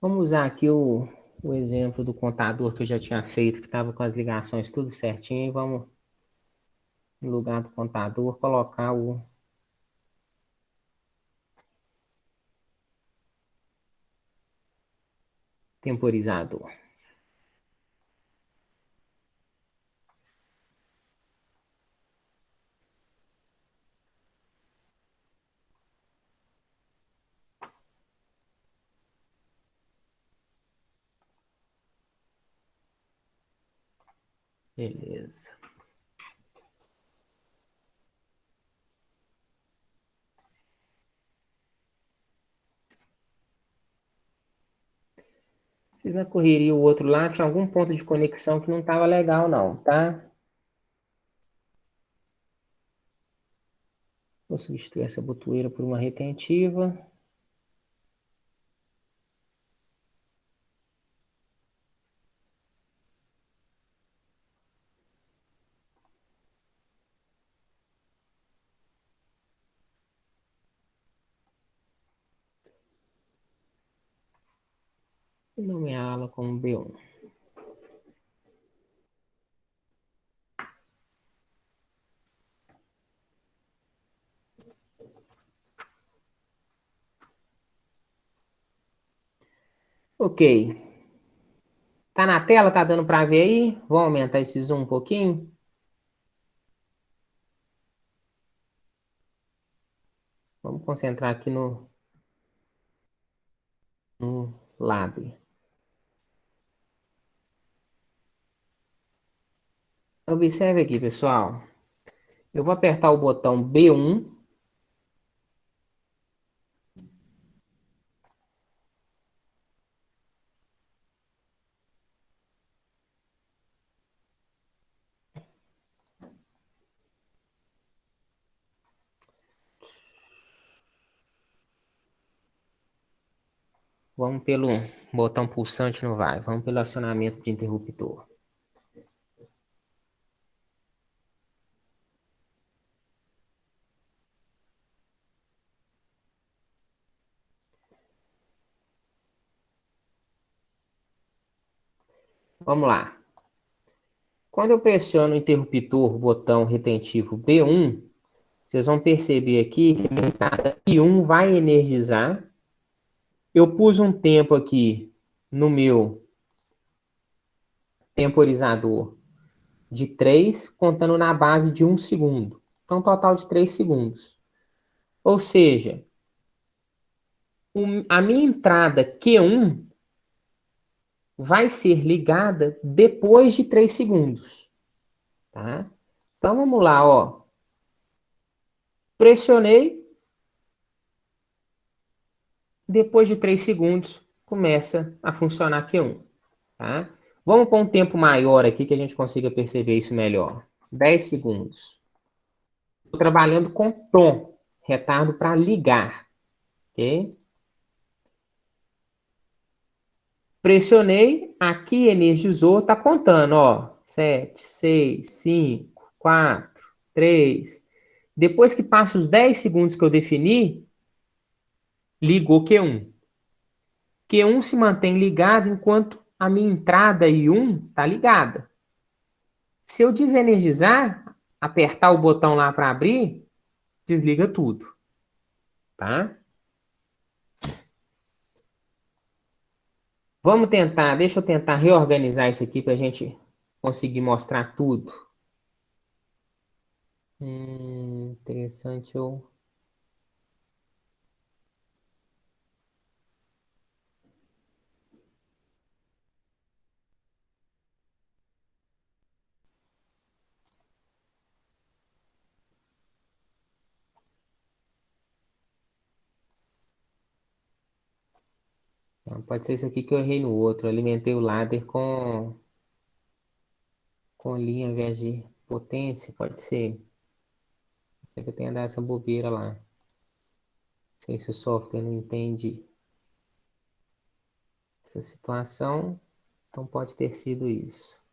Vamos usar aqui o exemplo do contador que eu já tinha feito, que estava com as ligações tudo certinho. E vamos, no lugar do contador, colocar o temporizador. Beleza. Fiz na correria o outro lá, tinha algum ponto de conexão que não estava legal, não, tá? Vou substituir essa botoeira por uma retentiva. E nomeá-la como B1. Ok. Tá na tela? Tá dando para ver aí? Vou aumentar esse zoom um pouquinho. Vamos concentrar aqui no lab. Observe aqui, pessoal. Eu vou apertar o botão B1. Vamos pelo botão pulsante, não vai. Vamos pelo acionamento de interruptor. Vamos lá. Quando eu pressiono o interruptor, o botão retentivo B1, vocês vão perceber aqui que a entrada I1 vai energizar. Eu pus um tempo aqui no meu temporizador de 3, contando na base de 1 segundo. Então, total de 3 segundos. Ou seja, a minha entrada Q1 vai ser ligada depois de 3 segundos. Tá? Então, vamos lá, ó. Pressionei. Depois de 3 segundos, começa a funcionar Q1. Tá? Vamos para um tempo maior aqui que a gente consiga perceber isso melhor. 10 segundos. Estou trabalhando com tom, retardo para ligar. Ok? Pressionei, aqui energizou, está contando, ó. 7, 6, 5, 4, 3. Depois que passa os 10 segundos que eu defini, ligou Q1. Q1 se mantém ligado enquanto a minha entrada I1 está ligada. Se eu desenergizar, apertar o botão lá para abrir, desliga tudo. Tá? Vamos tentar, deixa eu tentar reorganizar isso aqui para a gente conseguir mostrar tudo. Interessante eu... Então, pode ser isso aqui que eu errei no outro. Eu alimentei o ladder com linha ao invés de potência. Pode ser. É que eu tenha dado essa bobeira lá. Não sei se o software não entende essa situação. Então pode ter sido isso.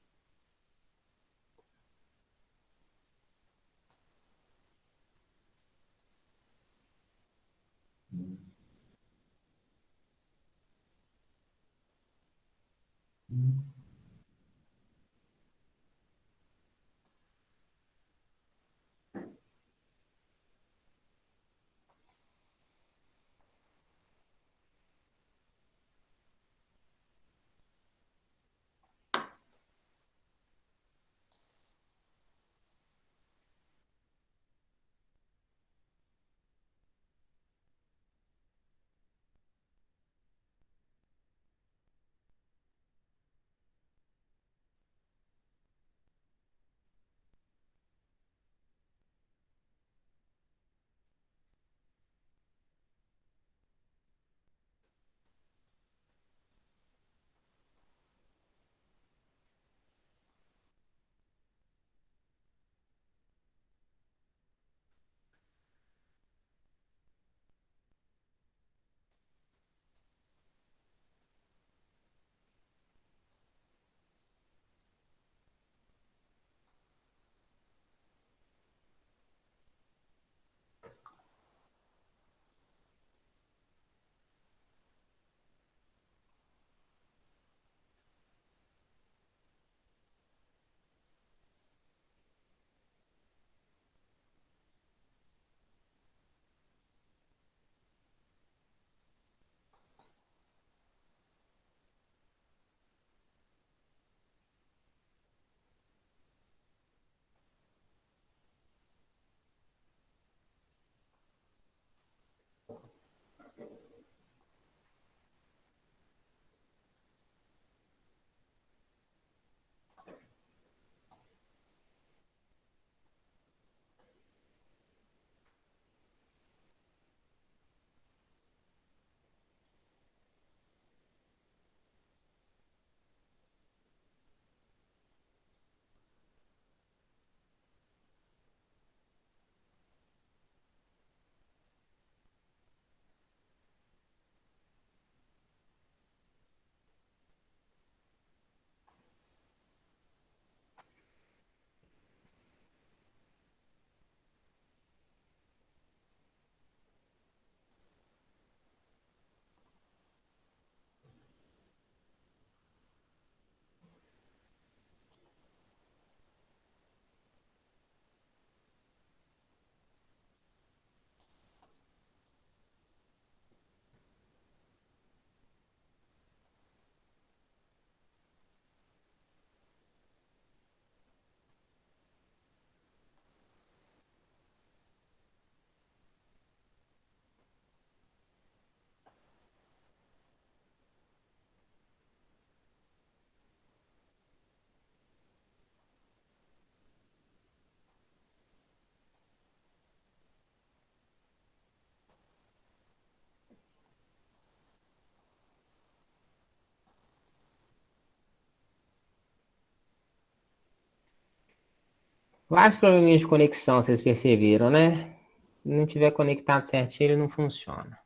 Vários probleminhas de conexão, vocês perceberam, né? Se não tiver conectado certinho, ele não funciona.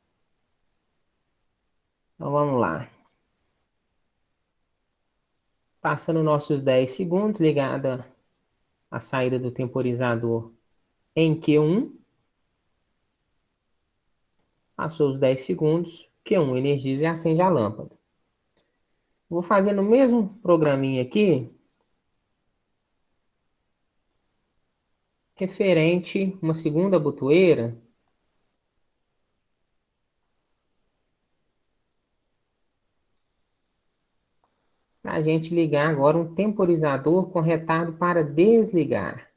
Então vamos lá. Passando nossos 10 segundos, ligada a saída do temporizador em Q1. Passou os 10 segundos, Q1 energiza e acende a lâmpada. Vou fazer no mesmo programinha aqui, referente uma segunda botoeira, para a gente ligar agora um temporizador com retardo para desligar.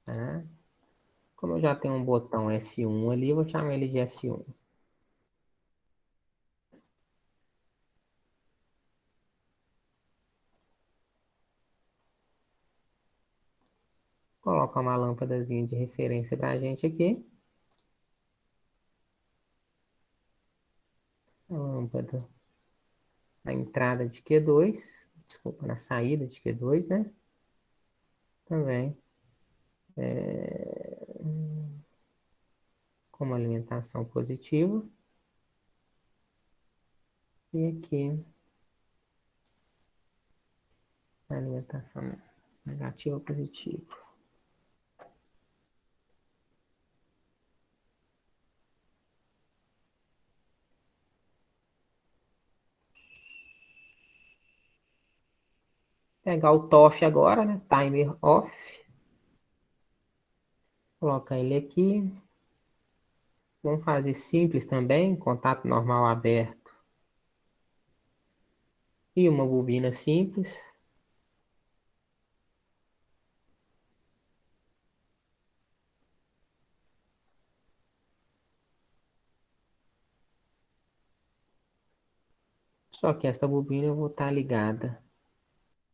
Tá? Como eu já tenho um botão S1 ali, eu vou chamar ele de S1. Colocar uma lâmpadazinha de referência para a gente aqui. A lâmpada na entrada de Q2, desculpa, na saída de Q2, né? Também. Como alimentação positiva. E aqui, alimentação negativa positiva. Pegar o TOF agora, né? Timer off. Colocar ele aqui. Vamos fazer simples também, contato normal aberto. E uma bobina simples. Só que essa bobina eu vou estar ligada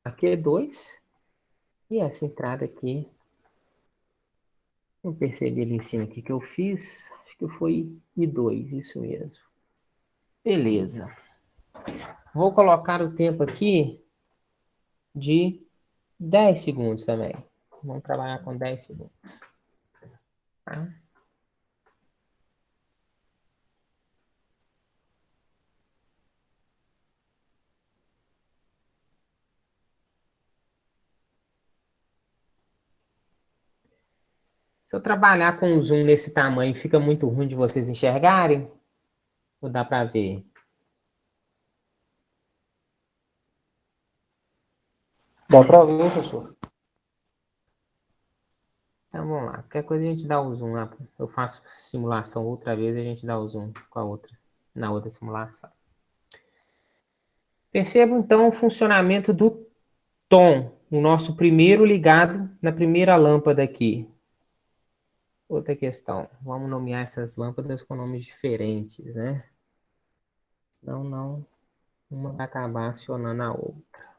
a Q2. E essa entrada aqui, eu percebi ali em cima aqui que eu fiz. Acho que foi I2, isso mesmo. Beleza. Vou colocar o tempo aqui de 10 segundos também. Vamos trabalhar com 10 segundos. Tá? Se eu trabalhar com o zoom nesse tamanho, fica muito ruim de vocês enxergarem? Ou dá para ver? Dá pra ver, professor. Então vamos lá. Qualquer coisa a gente dá o zoom lá. Eu faço simulação outra vez e a gente dá o zoom com a outra, na outra simulação. Perceba então o funcionamento do tom, o nosso primeiro ligado na primeira lâmpada aqui. Outra questão, vamos nomear essas lâmpadas com nomes diferentes, né? Senão não, uma vai acabar acionando a outra.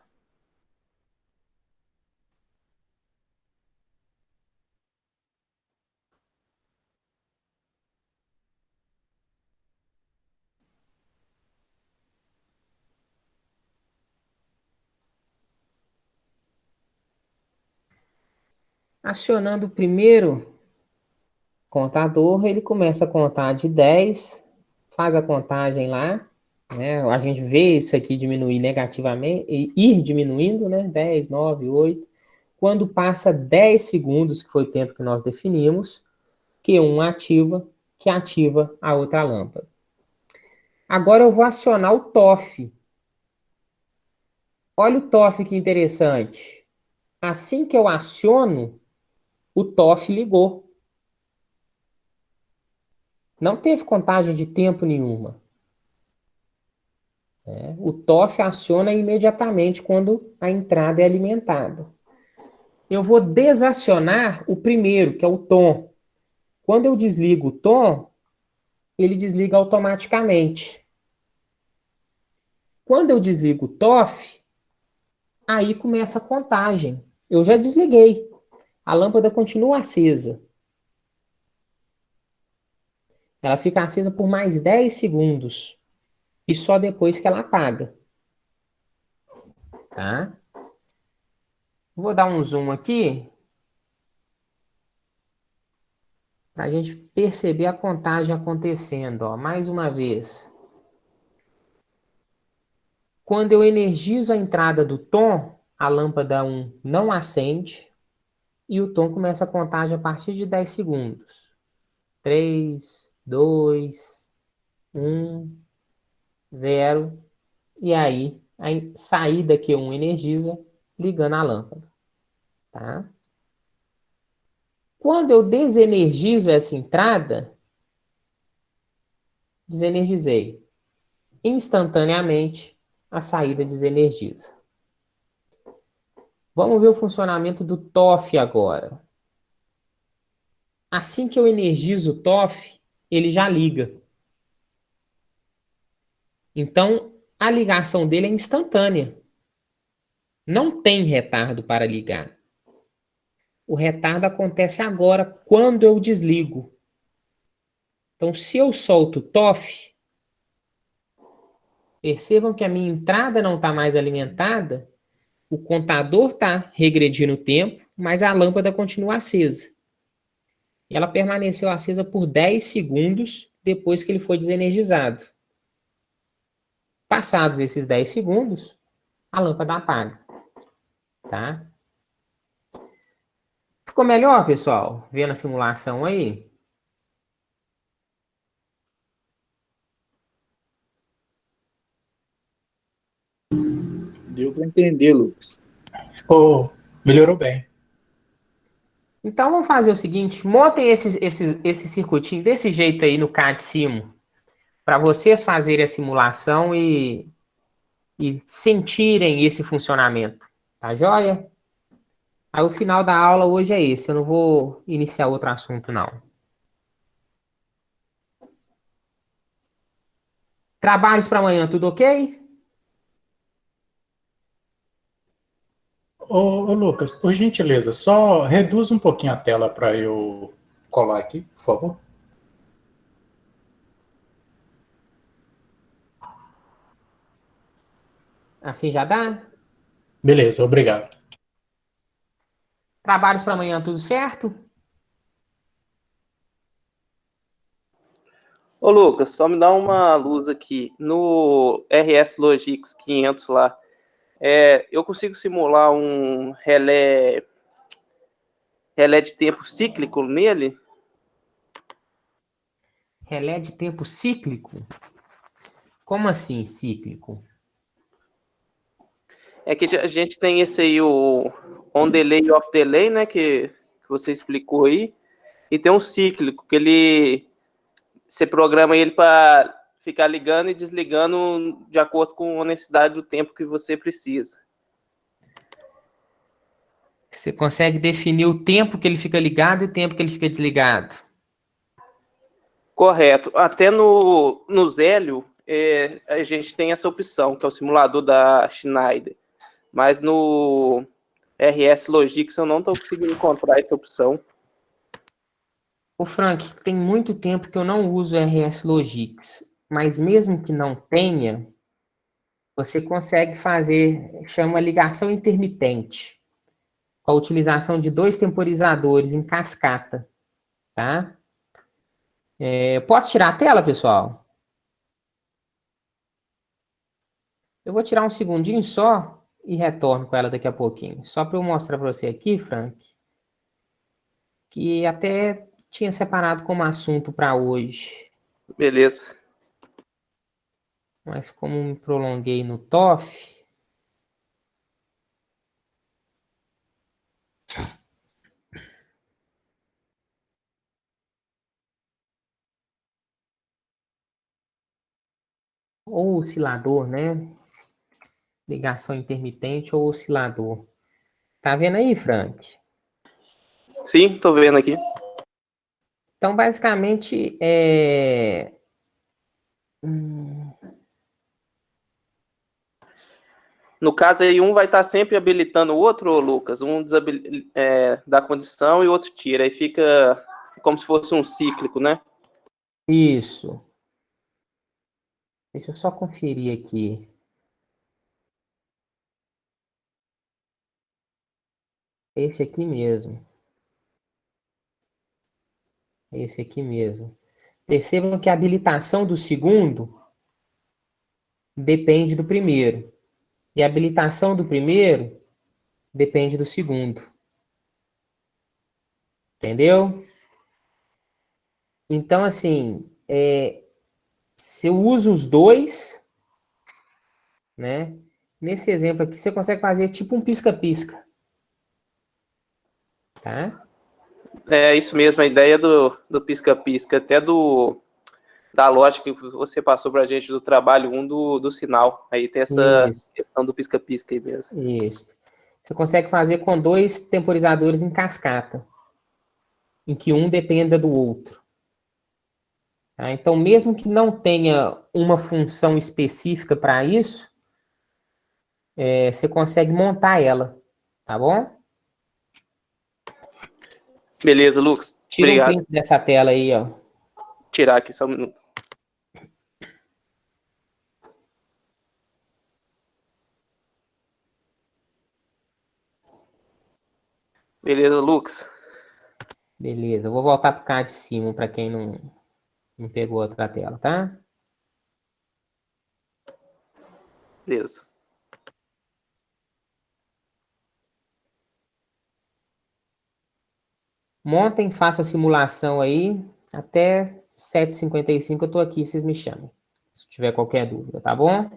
Acionando o primeiro contador, ele começa a contar de 10, faz a contagem lá, né? A gente vê isso aqui diminuir negativamente, e ir diminuindo, né? 10, 9, 8. Quando passa 10 segundos, que foi o tempo que nós definimos, Q1 ativa, que ativa a outra lâmpada. Agora eu vou acionar o TOF. Olha o TOF que interessante. Assim que eu aciono, o TOF ligou. Não teve contagem de tempo nenhuma. O TOF aciona imediatamente quando a entrada é alimentada. Eu vou desacionar o primeiro, que é o tom. Quando eu desligo o tom, ele desliga automaticamente. Quando eu desligo o TOF, aí começa a contagem. Eu já desliguei. A lâmpada continua acesa. Ela fica acesa por mais 10 segundos. E só depois que ela apaga. tá? Vou dar um zoom aqui para a gente perceber a contagem acontecendo, ó. Mais uma vez. Quando eu energizo a entrada do tom, a lâmpada 1 não acende e o tom começa a contagem a partir de 10 segundos. 3, 2, 1, 0. E aí, a saída Q1 energiza, ligando a lâmpada. Tá? Quando eu desenergizo essa entrada, desenergizei. Instantaneamente, a saída desenergiza. Vamos ver o funcionamento do TOF agora. Assim que eu energizo o TOF, ele já liga. Então, a ligação dele é instantânea. Não tem retardo para ligar. O retardo acontece agora, quando eu desligo. Então, se eu solto o TOF, percebam que a minha entrada não está mais alimentada, o contador está regredindo o tempo, mas a lâmpada continua acesa. E ela permaneceu acesa por 10 segundos depois que ele foi desenergizado. Passados esses 10 segundos, a lâmpada apaga. Tá? Ficou melhor, pessoal? Vendo a simulação aí? Deu para entender, Lucas. Ficou, melhorou bem. Então vamos fazer o seguinte, montem esse circuitinho desse jeito aí no CAD Simo, para vocês fazerem a simulação e sentirem esse funcionamento. Tá joia? Aí o final da aula hoje é esse, eu não vou iniciar outro assunto não. Trabalhos para amanhã, tudo ok? Ô, Lucas, por gentileza, só reduz um pouquinho a tela para eu colar aqui, por favor. Assim já dá? Beleza, obrigado. Trabalhos para amanhã, tudo certo? Ô Lucas, só me dá uma luz aqui. No RS Logix 500 lá, eu consigo simular um relé de tempo cíclico nele? Relé de tempo cíclico? Como assim cíclico? É que a gente tem esse aí, o on delay off delay, né, que você explicou aí, e tem um cíclico, que você programa ele para ficar ligando e desligando de acordo com a necessidade do tempo que você precisa. Você consegue definir o tempo que ele fica ligado e o tempo que ele fica desligado. Correto. Até no Zélio, a gente tem essa opção, que é o simulador da Schneider. Mas no RS Logix eu não estou conseguindo encontrar essa opção. Ô Frank, tem muito tempo que eu não uso RS Logix, mas mesmo que não tenha, você consegue fazer, chama ligação intermitente, com a utilização de 2 temporizadores em cascata, tá? Posso tirar a tela, pessoal? Eu vou tirar um segundinho só e retorno com ela daqui a pouquinho. Só para eu mostrar para você aqui, Frank, que até tinha separado como assunto para hoje. Beleza. Mas como me prolonguei no TOF, ou oscilador, né? Ligação intermitente ou oscilador. Tá vendo aí, Frank? Sim, estou vendo aqui. Então, basicamente, No caso aí, um vai estar sempre habilitando o outro, Lucas. Um dá condição e o outro tira. Aí fica como se fosse um cíclico, né? Isso. Deixa eu só conferir aqui. Esse aqui mesmo. Esse aqui mesmo. Percebam que a habilitação do segundo depende do primeiro. E a habilitação do primeiro depende do segundo. Entendeu? Então, assim, se eu uso os dois, né? Nesse exemplo aqui, você consegue fazer tipo um pisca-pisca. Tá? É isso mesmo, a ideia do pisca-pisca, até da lógica que você passou para a gente do trabalho do sinal. Aí tem essa Isso, questão do pisca-pisca aí mesmo. isso. Você consegue fazer com dois temporizadores em cascata, em que um dependa do outro. Tá? Então, mesmo que não tenha uma função específica para isso, você consegue montar ela, tá bom? Beleza, Lucas. Tira um Obrigado. print dessa tela aí, ó. Vou tirar aqui só um minuto. Beleza, Lucas. Beleza, eu vou voltar para o cá de cima para quem não pegou outra tela, tá? Beleza. Montem, façam a simulação aí. Até 7h55 eu estou aqui, vocês me chamem. Se tiver qualquer dúvida, tá bom?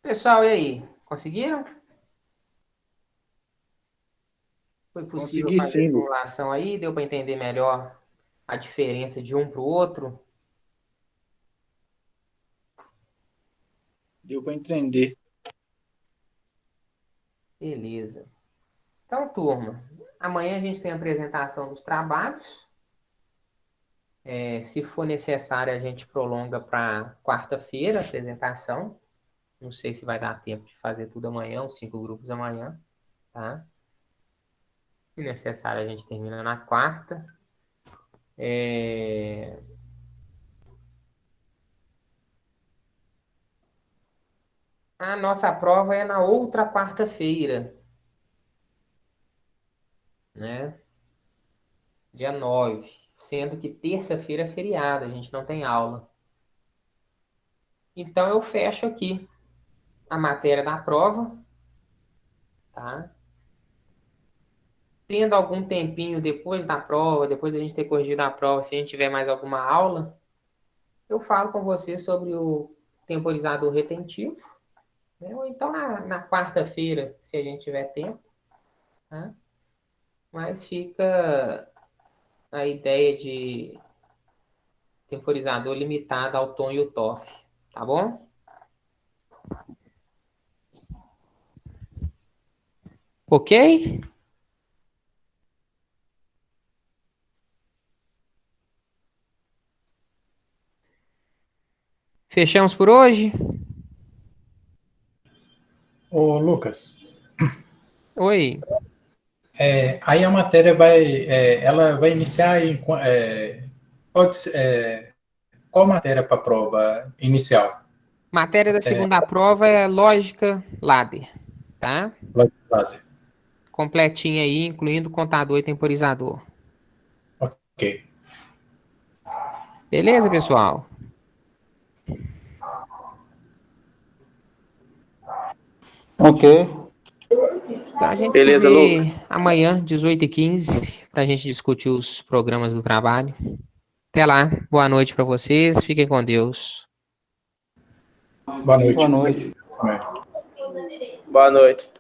Pessoal, e aí? Conseguiram? Foi possível Consegui fazer a sim, Lucas. simulação aí? Deu para entender melhor a diferença de um para o outro? Deu para entender. Beleza. Então, turma, amanhã a gente tem a apresentação dos trabalhos. Se for necessário, a gente prolonga para quarta-feira a apresentação. Não sei se vai dar tempo de fazer tudo amanhã, os 5 grupos amanhã, tá? Se necessário, a gente termina na quarta. A nossa prova é na outra quarta-feira, né? Dia 9, sendo que terça-feira é feriado, a gente não tem aula. Então, eu fecho aqui a matéria da prova, tá? Tendo algum tempinho depois da prova, depois da gente ter corrigido a prova, se a gente tiver mais alguma aula, eu falo com você sobre o temporizador retentivo, né? Ou então na quarta-feira, se a gente tiver tempo, tá? Mas fica a ideia de temporizador limitado ao tom e o TOF, tá bom? Ok? Fechamos por hoje? Ô, Lucas, Oi. aí a matéria ela vai iniciar qual matéria para a prova inicial? Matéria da segunda prova é lógica ladder, tá? Completinha aí, incluindo contador e temporizador. Ok. Beleza, pessoal? Ok. Então a gente se Beleza, Lucas. vê amanhã, 18h15, para a gente discutir os programas do trabalho. Até lá. Boa noite para vocês. Fiquem com Deus. Boa noite. Boa noite. Também. Boa noite.